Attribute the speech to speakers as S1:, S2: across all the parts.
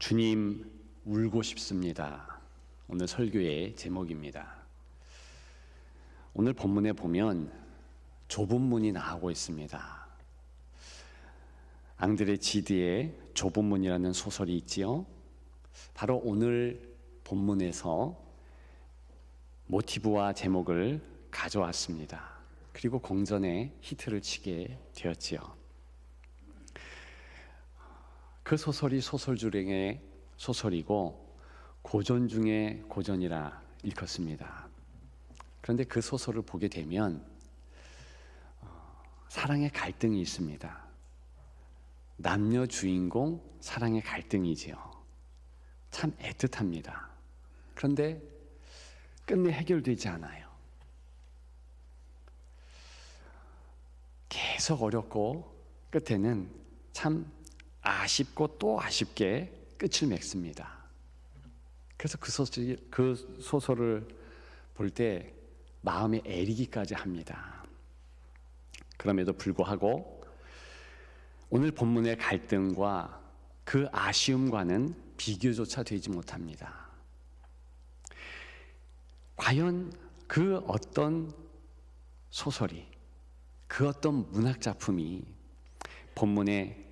S1: 주님, 울고 싶습니다. 오늘 설교의 제목입니다. 오늘 본문에 보면 좁은 문이 나오고 있습니다. 앙드레 지드의 좁은 문이라는 소설이 있지요. 바로 오늘 본문에서 모티브와 제목을 가져왔습니다. 그리고 공전에 히트를 치게 되었지요. 그 소설이 소설주랭의 소설이고 고전 중에 고전이라 일컫습니다. 그런데 그 소설을 보게 되면 사랑의 갈등이 있습니다. 남녀 주인공 사랑의 갈등이지요. 참 애틋합니다. 그런데 끝내 해결되지 않아요. 계속 어렵고 끝에는 참 아쉽고 또 아쉽게 끝을 맺습니다. 그래서 그 소설을 볼 때 마음에 애리기까지 합니다. 그럼에도 불구하고 오늘 본문의 갈등과 그 아쉬움과는 비교조차 되지 못합니다. 과연 그 어떤 소설이, 그 어떤 문학작품이 본문의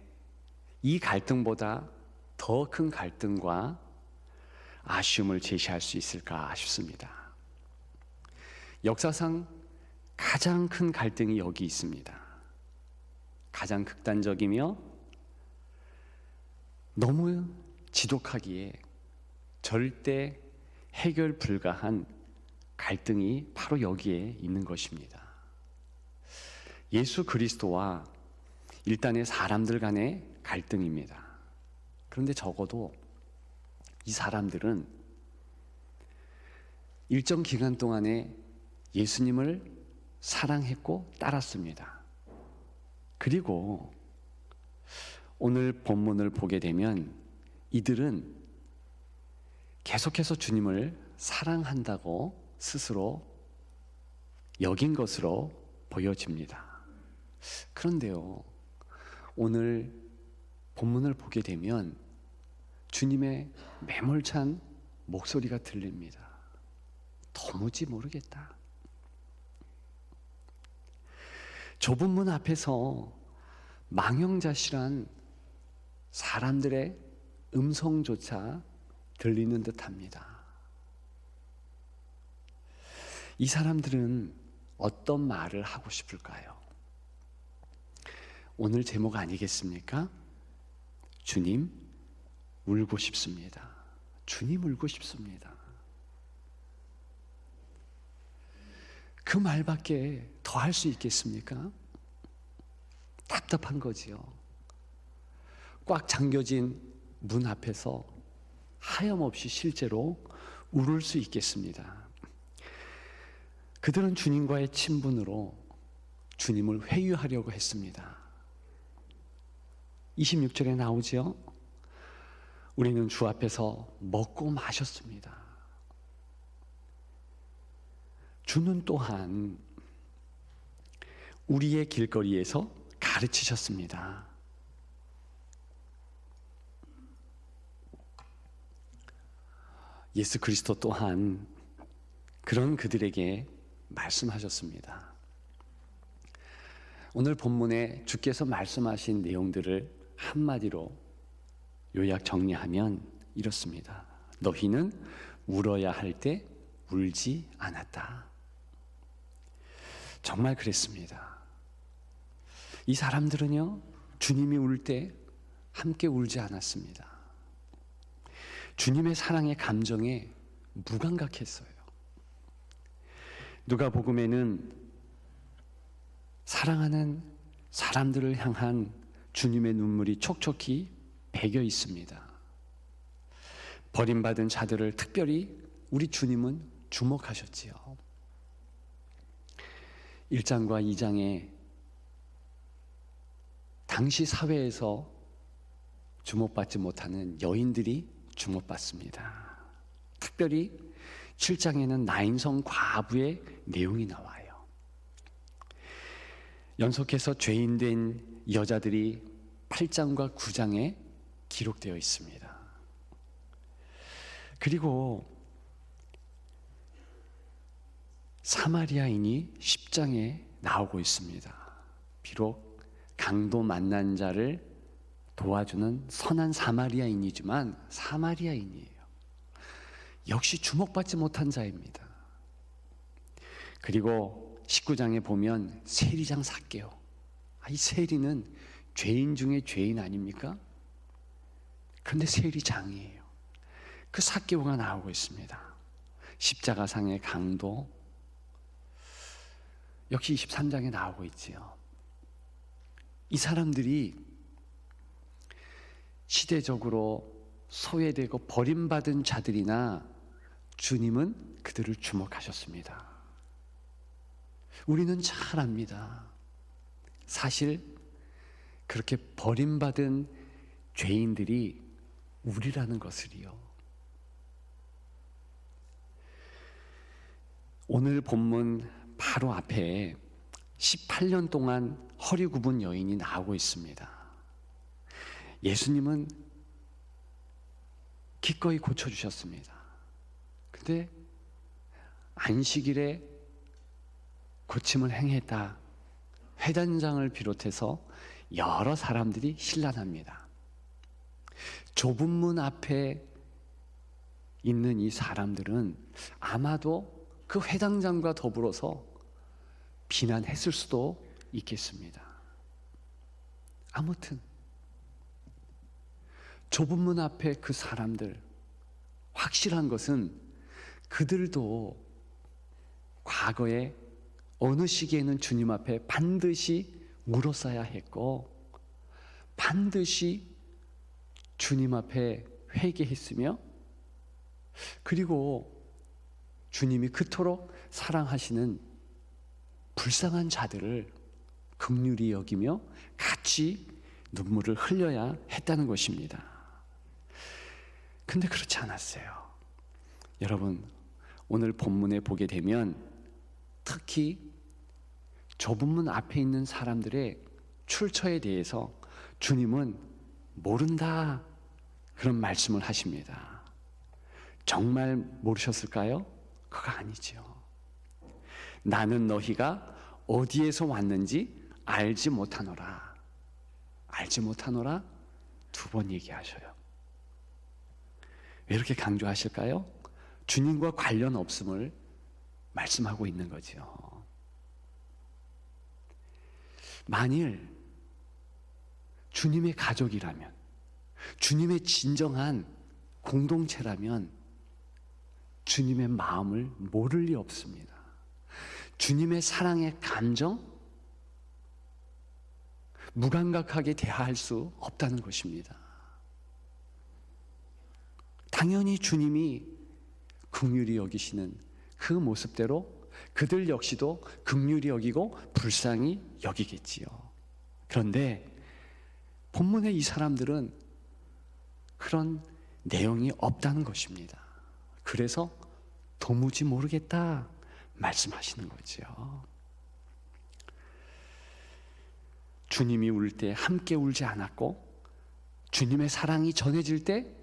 S1: 이 갈등보다 더 큰 갈등과 아쉬움을 제시할 수 있을까 싶습니다. 역사상 가장 큰 갈등이 여기 있습니다. 가장 극단적이며 너무 지독하기에 절대 해결 불가한 갈등이 바로 여기에 있는 것입니다. 예수 그리스도와 일단의 사람들 간의 갈등입니다. 그런데 적어도 이 사람들은 일정 기간 동안에 예수님을 사랑했고 따랐습니다. 그리고 오늘 본문을 보게 되면 이들은 계속해서 주님을 사랑한다고 스스로 여긴 것으로 보여집니다. 그런데요, 오늘 본문을 보게 되면 주님의 매몰찬 목소리가 들립니다. 도무지 모르겠다. 좁은 문 앞에서 망형자실한 사람들의 음성조차 들리는 듯합니다. 이 사람들은 어떤 말을 하고 싶을까요? 오늘 제목 아니겠습니까? 주님, 울고 싶습니다. 주님, 울고 싶습니다. 그 말밖에 더 할 수 있겠습니까? 답답한 거지요. 꽉 잠겨진 문 앞에서 하염없이 실제로 울을 수 있겠습니다. 그들은 주님과의 친분으로 주님을 회유하려고 했습니다. 26절에 나오지요. 우리는 주 앞에서 먹고 마셨습니다. 주는 또한 우리의 길거리에서 가르치셨습니다. 예수 그리스도 또한 그런 그들에게 말씀하셨습니다. 오늘 본문에 주께서 말씀하신 내용들을 한마디로 요약 정리하면 이렇습니다. 너희는 울어야 할 때 울지 않았다. 정말 그랬습니다. 이 사람들은요, 주님이 울 때 함께 울지 않았습니다. 주님의 사랑의 감정에 무감각했어요. 누가복음에는 사랑하는 사람들을 향한 주님의 눈물이 촉촉히 배겨 있습니다. 버림받은 자들을 특별히 우리 주님은 주목하셨지요. 1장과 2장에 당시 사회에서 주목받지 못하는 여인들이 주목받습니다. 특별히 7장에는 나인성 과부의 내용이 나와요. 연속해서 죄인된 여자들이 8장과 9장에 기록되어 있습니다. 그리고 사마리아인이 10장에 나오고 있습니다. 비록 강도 만난 자를 도와주는 선한 사마리아인이지만 사마리아인이에요. 역시 주목받지 못한 자입니다. 그리고 19장에 보면 세리장 삭개오. 이 세리는 죄인 중에 죄인 아닙니까? 그런데 세리장이에요. 그 삭개오가 나오고 있습니다. 십자가상의 강도, 역시 23장에 나오고 있지요. 이 사람들이 시대적으로 소외되고 버림받은 자들이나 주님은 그들을 주목하셨습니다. 우리는 잘 압니다. 사실 그렇게 버림받은 죄인들이 우리라는 것을요. 오늘 본문 바로 앞에 18년 동안 허리 굽은 여인이 나오고 있습니다. 예수님은 기꺼이 고쳐주셨습니다. 근데 안식일에 고침을 행했다. 회단장을 비롯해서 여러 사람들이 신란합니다. 좁은 문 앞에 있는 이 사람들은 아마도 그 회당장과 더불어서 비난했을 수도 있겠습니다. 아무튼 좁은 문 앞에 그 사람들, 확실한 것은 그들도 과거에 어느 시기에는 주님 앞에 반드시 물었어야 했고 반드시 주님 앞에 회개했으며 그리고 주님이 그토록 사랑하시는 불쌍한 자들을 긍휼히 여기며 같이 눈물을 흘려야 했다는 것입니다. 근데 그렇지 않았어요. 여러분, 오늘 본문에 보게 되면 특히 좁은 문 앞에 있는 사람들의 출처에 대해서 주님은 모른다 그런 말씀을 하십니다. 정말 모르셨을까요? 그거 아니죠. 나는 너희가 어디에서 왔는지 알지 못하노라. 알지 못하노라 2번 얘기하셔요. 왜 이렇게 강조하실까요? 주님과 관련 없음을 말씀하고 있는 거죠. 만일 주님의 가족이라면, 주님의 진정한 공동체라면 주님의 마음을 모를 리 없습니다. 주님의 사랑의 감정, 무감각하게 대할 수 없다는 것입니다. 당연히 주님이 긍휼히 여기시는 그 모습대로 그들 역시도 긍휼히 여기고 불쌍히 여기겠지요. 그런데 본문의 이 사람들은 그런 내용이 없다는 것입니다. 그래서 도무지 모르겠다 말씀하시는 거죠. 주님이 울 때 함께 울지 않았고 주님의 사랑이 전해질 때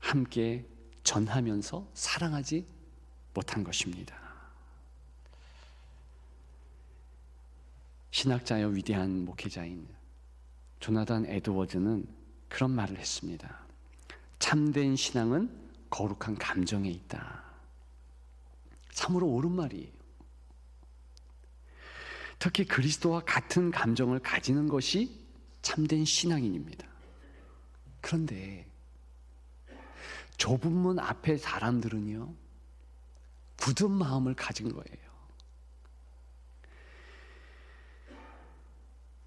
S1: 함께 전하면서 사랑하지 못한 것입니다. 신학자여 위대한 목회자인 조나단 에드워즈는 그런 말을 했습니다. 참된 신앙은 거룩한 감정에 있다. 참으로 옳은 말이에요. 특히 그리스도와 같은 감정을 가지는 것이 참된 신앙인입니다. 그런데 좁은 문 앞에 사람들은요, 굳은 마음을 가진 거예요.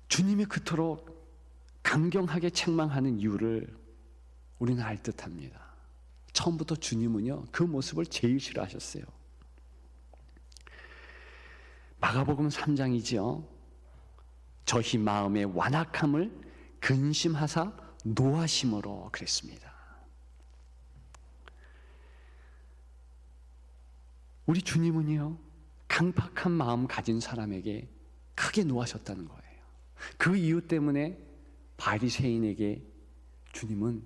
S1: 주님이 그토록 강경하게 책망하는 이유를 우리는 알 듯합니다. 처음부터 주님은요, 그 모습을 제일 싫어하셨어요. 마가복음 3장이지요. 저희 마음의 완악함을 근심하사 노하심으로 그랬습니다. 우리 주님은요, 강팍한 마음 가진 사람에게 크게 노하셨다는 거예요. 그 이유 때문에 바리새인에게 주님은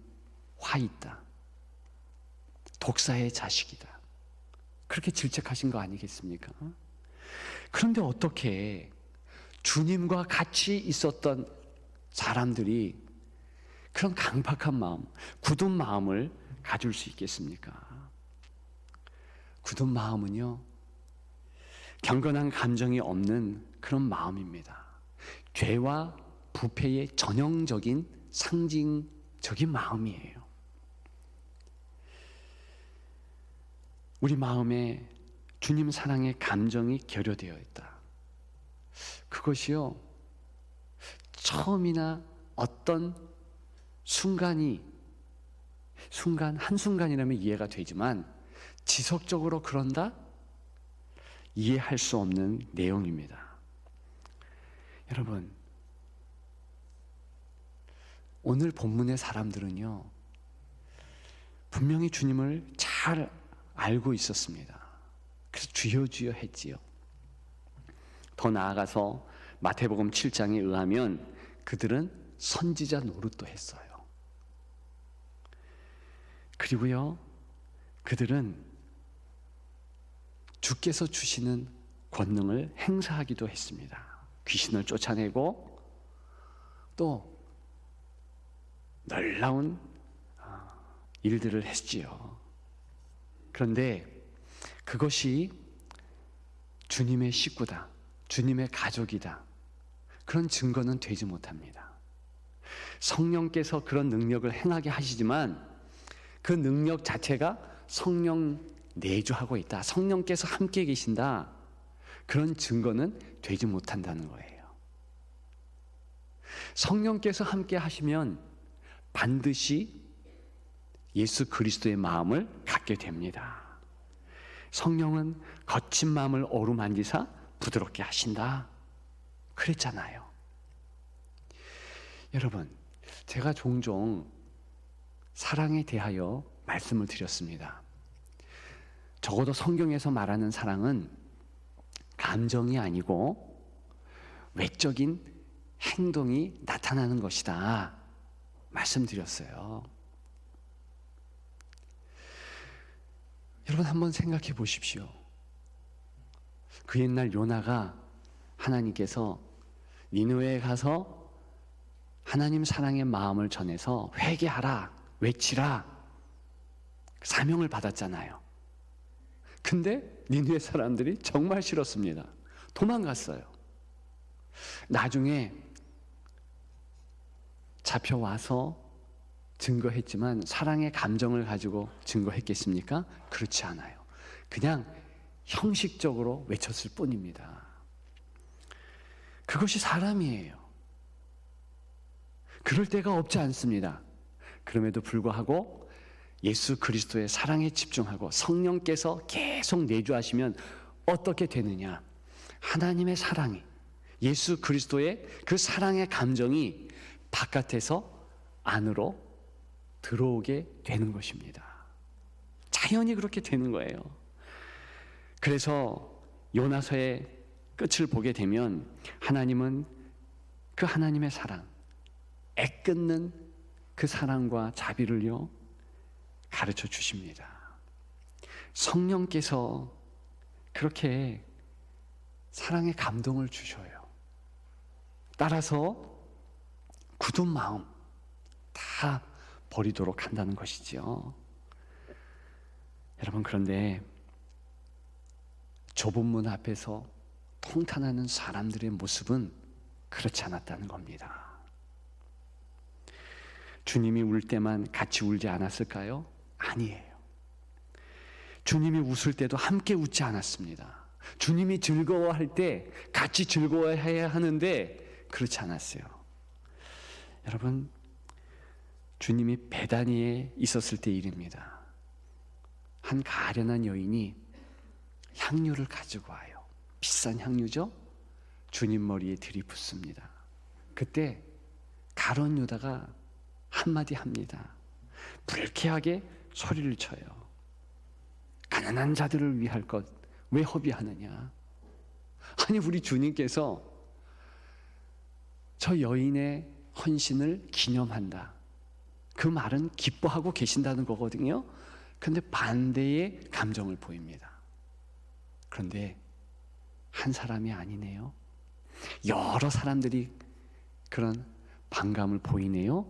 S1: 화 있다, 독사의 자식이다. 그렇게 질책하신 거 아니겠습니까? 그런데 어떻게 주님과 같이 있었던 사람들이 그런 강팍한 마음, 굳은 마음을 가질 수 있겠습니까? 굳은 마음은요, 경건한 감정이 없는 그런 마음입니다. 죄와 부패의 전형적인 상징적인 마음이에요. 우리 마음에 주님 사랑의 감정이 결여되어 있다. 그것이요, 처음이나 어떤 한순간이라면 이해가 되지만 지속적으로 그런다? 이해할 수 없는 내용입니다. 여러분, 오늘 본문의 사람들은요, 분명히 주님을 잘 알고 있었습니다. 그래서 주여 주여 했지요. 더 나아가서 마태복음 7장에 의하면 그들은 선지자 노릇도 했어요. 그리고요, 그들은 주께서 주시는 권능을 행사하기도 했습니다. 귀신을 쫓아내고 또 놀라운 일들을 했지요. 그런데 그것이 주님의 식구다, 주님의 가족이다, 그런 증거는 되지 못합니다. 성령께서 그런 능력을 행하게 하시지만 그 능력 자체가 성령 내주하고 있다, 성령께서 함께 계신다, 그런 증거는 되지 못한다는 거예요. 성령께서 함께 하시면 반드시 예수 그리스도의 마음을 갖게 됩니다. 성령은 거친 마음을 어루만지사 부드럽게 하신다, 그랬잖아요. 여러분, 제가 종종 사랑에 대하여 말씀을 드렸습니다. 적어도 성경에서 말하는 사랑은 감정이 아니고 외적인 행동이 나타나는 것이다 말씀드렸어요. 여러분, 한번 생각해 보십시오. 그 옛날 요나가 하나님께서 니느웨에 가서 하나님 사랑의 마음을 전해서 회개하라, 외치라, 사명을 받았잖아요. 근데 니느웨 사람들이 정말 싫었습니다. 도망갔어요. 나중에 잡혀와서 증거했지만 사랑의 감정을 가지고 증거했겠습니까? 그렇지 않아요. 그냥 형식적으로 외쳤을 뿐입니다. 그것이 사람이에요. 그럴 때가 없지 않습니다. 그럼에도 불구하고 예수 그리스도의 사랑에 집중하고 성령께서 계속 내주하시면 어떻게 되느냐? 하나님의 사랑이, 예수 그리스도의 그 사랑의 감정이 바깥에서 안으로 들어오게 되는 것입니다. 자연히 그렇게 되는 거예요. 그래서 요나서의 끝을 보게 되면 하나님은 그 하나님의 사랑, 애끓는 그 사랑과 자비를요 가르쳐 주십니다. 성령께서 그렇게 사랑의 감동을 주셔요. 따라서 굳은 마음 다 버리도록 한다는 것이지요. 여러분, 그런데 좁은 문 앞에서 통탄하는 사람들의 모습은 그렇지 않았다는 겁니다. 주님이 울 때만 같이 울지 않았을까요? 아니에요. 주님이 웃을 때도 함께 웃지 않았습니다. 주님이 즐거워할 때 같이 즐거워해야 하는데 그렇지 않았어요. 여러분, 주님이 베다니에 있었을 때 일입니다. 한 가련한 여인이 향유를 가지고 와요. 비싼 향유죠? 주님 머리에 들이붓습니다. 그때 가룟 유다가 한마디 합니다. 불쾌하게 소리를 쳐요. 가난한 자들을 위할 것 왜 허비하느냐? 아니, 우리 주님께서 저 여인의 헌신을 기념한다, 그 말은 기뻐하고 계신다는 거거든요. 그런데 반대의 감정을 보입니다. 그런데 한 사람이 아니네요. 여러 사람들이 그런 반감을 보이네요.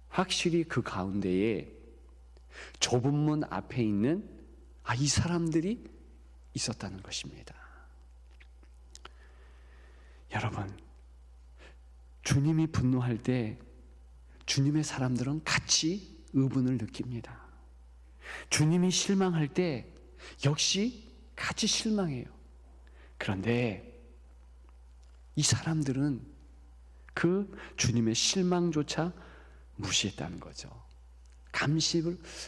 S1: 확실히 그 가운데에 좁은 문 앞에 있는 이 사람들이 있었다는 것입니다. 여러분, 주님이 분노할 때 주님의 사람들은 같이 의분을 느낍니다. 주님이 실망할 때 역시 같이 실망해요. 그런데 이 사람들은 그 주님의 실망조차 무시했다는 거죠.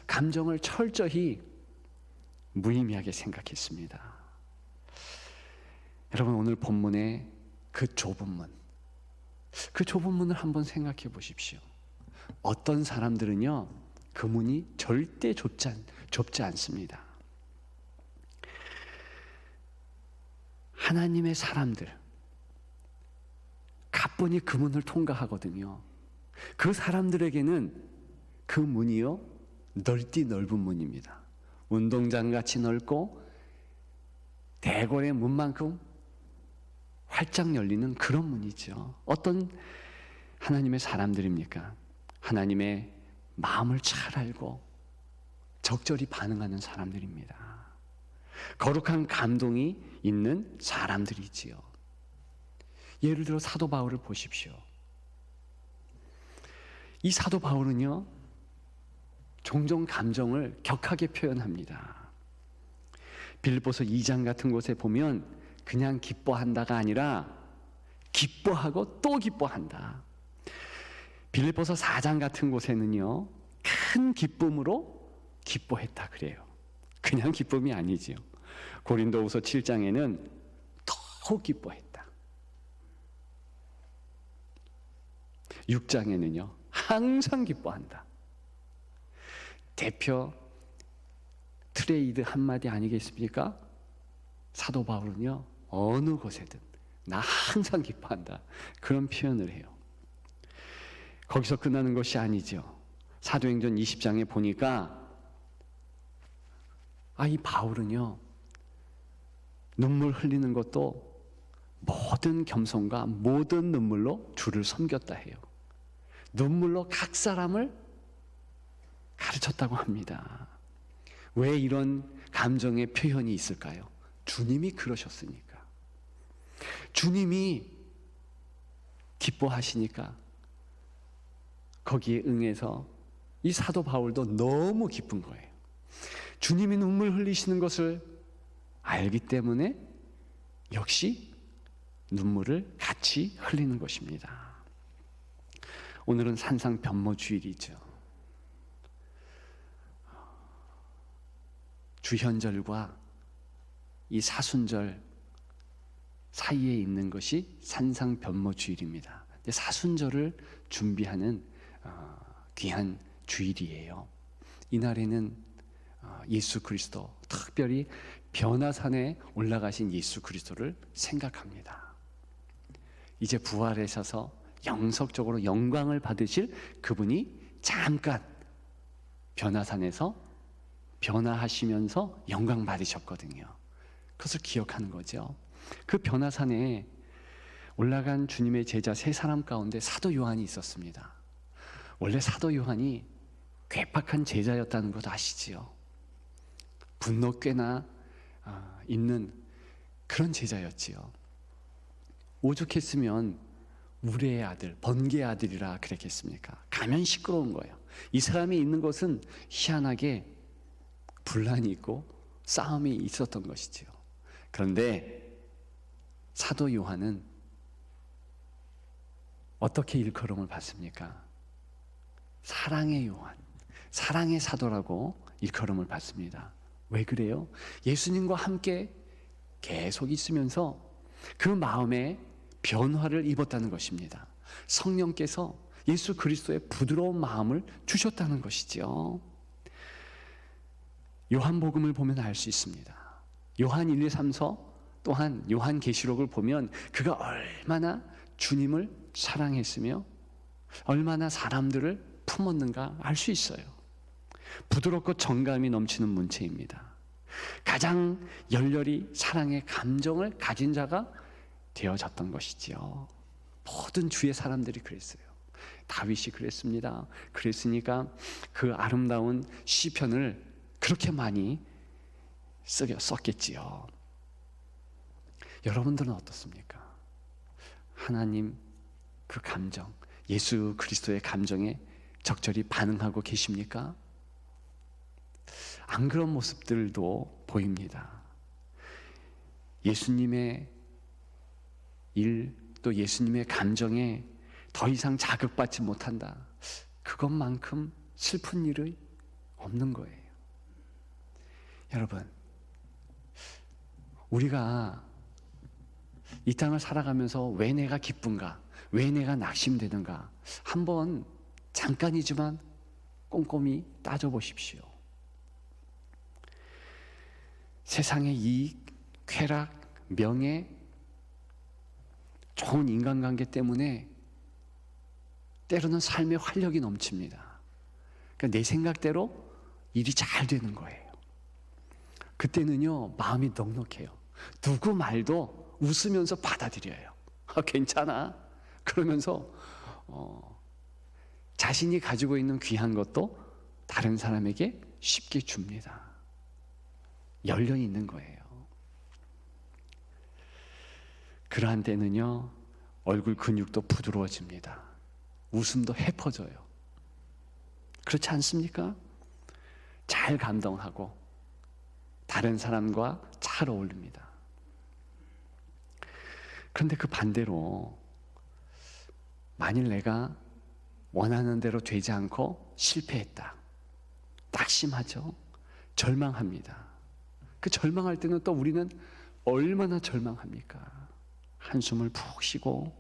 S1: 감정을 철저히 무의미하게 생각했습니다. 여러분, 오늘 본문의 그 좁은 문을 한번 생각해 보십시오. 어떤 사람들은요, 그 문이 절대 좁지 않습니다. 하나님의 사람들, 가뿐히 그 문을 통과하거든요. 그 사람들에게는 그 문이요, 넓은 문입니다. 운동장 같이 넓고 대궐의 문만큼 활짝 열리는 그런 문이죠. 어떤 하나님의 사람들입니까? 하나님의 마음을 잘 알고 적절히 반응하는 사람들입니다. 거룩한 감동이 있는 사람들이지요. 예를 들어 사도 바울을 보십시오. 이 사도 바울은요, 종종 감정을 격하게 표현합니다. 빌립보서 2장 같은 곳에 보면 그냥 기뻐한다가 아니라 기뻐하고 또 기뻐한다. 빌립보서 4장 같은 곳에는요, 큰 기쁨으로 기뻐했다 그래요. 그냥 기쁨이 아니지요. 고린도후서 7장에는 더욱 기뻐했다. 6장에는요, 항상 기뻐한다. 대표 트레이드 한마디 아니겠습니까? 사도 바울은요, 어느 곳에든 나 항상 기뻐한다, 그런 표현을 해요. 거기서 끝나는 것이 아니죠. 사도행전 20장에 보니까 이 바울은요, 눈물 흘리는 것도 모든 겸손과 모든 눈물로 주를 섬겼다 해요. 눈물로 각 사람을 가르쳤다고 합니다. 왜 이런 감정의 표현이 있을까요? 주님이 그러셨으니까. 주님이 기뻐하시니까 거기에 응해서 이 사도 바울도 너무 기쁜 거예요. 주님이 눈물 흘리시는 것을 알기 때문에 역시 눈물을 같이 흘리는 것입니다. 오늘은 산상변모주일이죠. 주현절과 이 사순절 사이에 있는 것이 산상변모주일입니다. 사순절을 준비하는 귀한 주일이에요. 이날에는 예수 그리스도, 특별히 변화산에 올라가신 예수 그리스도를 생각합니다. 이제 부활하셔서 영속적으로 영광을 받으실 그분이 잠깐 변화산에서 변화하시면서 영광 받으셨거든요. 그것을 기억하는 거죠. 그 변화산에 올라간 주님의 제자 세 사람 가운데 사도 요한이 있었습니다. 원래 사도 요한이 괴팍한 제자였다는 것 아시지요? 분노 꽤나 있는 그런 제자였지요. 오죽했으면 우레의 아들, 번개의 아들이라 그랬겠습니까? 가면 시끄러운 거예요. 이 사람이 있는 것은 희한하게 분란이 있고 싸움이 있었던 것이지요. 그런데 사도 요한은 어떻게 일컬음을 받습니까? 사랑의 요한, 사랑의 사도라고 일컬음을 받습니다. 왜 그래요? 예수님과 함께 계속 있으면서 그 마음에 변화를 입었다는 것입니다. 성령께서 예수 그리스도의 부드러운 마음을 주셨다는 것이죠. 요한복음을 보면 알 수 있습니다. 요한 1, 2, 3서 또한 요한계시록을 보면 그가 얼마나 주님을 사랑했으며 얼마나 사람들을 품었는가 알 수 있어요. 부드럽고 정감이 넘치는 문체입니다. 가장 열렬히 사랑의 감정을 가진 자가 되어졌던 것이지요. 모든 주의 사람들이 그랬어요. 다윗이 그랬습니다. 그랬으니까 그 아름다운 시편을 그렇게 많이 썼겠지요. 여러분들은 어떻습니까? 하나님 그 감정, 예수 그리스도의 감정에 적절히 반응하고 계십니까? 안 그런 모습들도 보입니다. 예수님의 일, 또 예수님의 감정에 더 이상 자극받지 못한다. 그것만큼 슬픈 일이 없는 거예요. 여러분, 우리가 이 땅을 살아가면서 왜 내가 기쁜가? 왜 내가 낙심되는가? 한번 잠깐이지만 꼼꼼히 따져보십시오. 세상의 이익, 쾌락, 명예, 좋은 인간관계 때문에 때로는 삶의 활력이 넘칩니다. 그러니까 내 생각대로 일이 잘 되는 거예요. 그때는요, 마음이 넉넉해요. 누구 말도 웃으면서 받아들여요. 괜찮아. 그러면서 자신이 가지고 있는 귀한 것도 다른 사람에게 쉽게 줍니다. 열려 있는 거예요. 그러한 때는요, 얼굴 근육도 부드러워집니다. 웃음도 해퍼져요. 그렇지 않습니까? 잘 감동하고 다른 사람과 잘 어울립니다. 그런데 그 반대로 만일 내가 원하는 대로 되지 않고 실패했다. 낙심하죠. 절망합니다. 그 절망할 때는 또 우리는 얼마나 절망합니까? 한숨을 푹 쉬고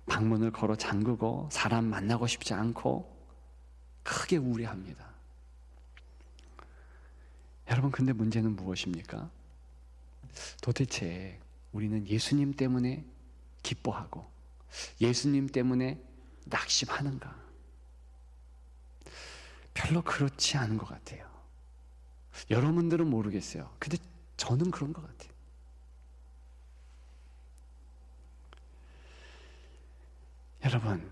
S1: 방문을 걸어 잠그고 사람 만나고 싶지 않고 크게 우울해합니다. 여러분, 근데 문제는 무엇입니까? 도대체 우리는 예수님 때문에 기뻐하고 예수님 때문에 낙심하는가? 별로 그렇지 않은 것 같아요. 여러분들은 모르겠어요. 근데 저는 그런 것 같아요. 여러분,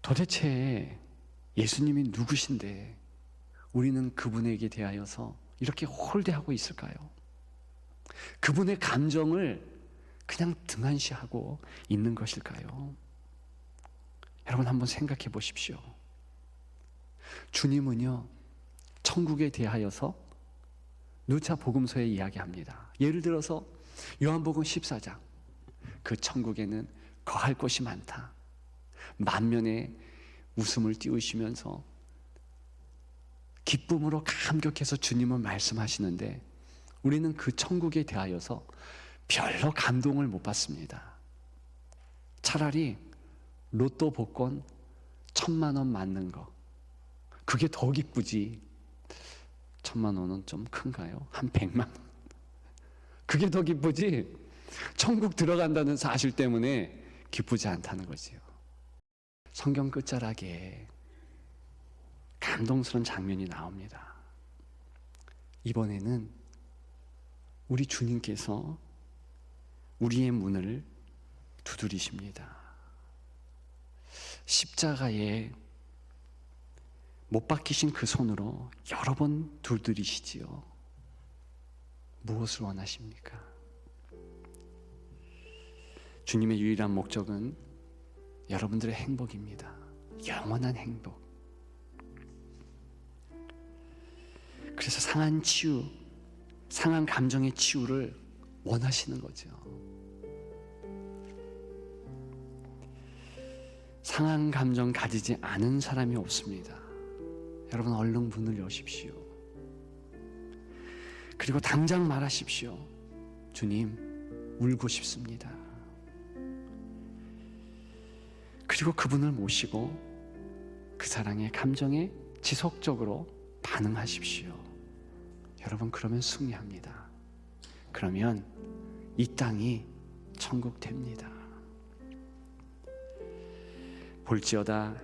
S1: 도대체 예수님이 누구신데 우리는 그분에게 대하여서 이렇게 홀대하고 있을까요? 그분의 감정을 그냥 등한시하고 있는 것일까요? 여러분, 한번 생각해 보십시오. 주님은요, 천국에 대하여서 누차 복음서에 이야기합니다. 예를 들어서 요한복음 14장, 그 천국에는 거할 곳이 많다. 만면의 웃음을 띄우시면서 기쁨으로 감격해서 주님은 말씀하시는데 우리는 그 천국에 대하여서 별로 감동을 못 받습니다. 차라리 로또 복권 1,000만 원 맞는 거, 그게 더 기쁘지. 1,000만 원은 좀 큰가요? 한 100만 원. 그게 더 기쁘지. 천국 들어간다는 사실 때문에 기쁘지 않다는 거지요. 성경 끝자락에 감동스러운 장면이 나옵니다. 이번에는 우리 주님께서 우리의 문을 두드리십니다. 십자가에 못 박히신 그 손으로 여러 번 두드리시지요. 무엇을 원하십니까? 주님의 유일한 목적은 여러분들의 행복입니다. 영원한 행복. 그래서 상한 치유, 상한 감정의 치유를 원하시는 거죠. 상한 감정 가지지 않은 사람이 없습니다. 여러분, 얼른 문을 여십시오. 그리고 당장 말하십시오. 주님, 울고 싶습니다. 그리고 그분을 모시고 그 사랑의 감정에 지속적으로 반응하십시오. 여러분, 그러면 승리합니다. 그러면 이 땅이 천국 됩니다. 볼지어다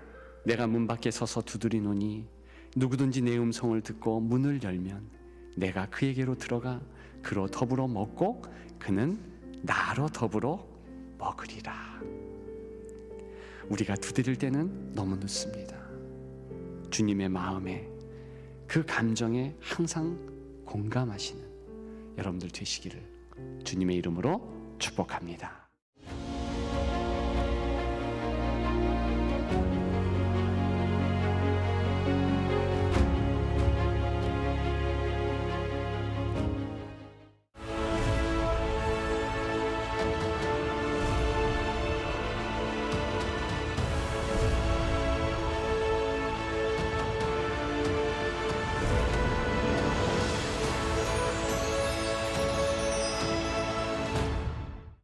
S1: 내가 문 밖에 서서 두드리노니 누구든지 내 음성을 듣고 문을 열면 내가 그에게로 들어가 그로 더불어 먹고 그는 나로 더불어 먹으리라. 우리가 두드릴 때는 너무 늦습니다. 주님의 마음에, 그 감정에 항상 공감하시는 여러분들 되시기를 주님의 이름으로 축복합니다.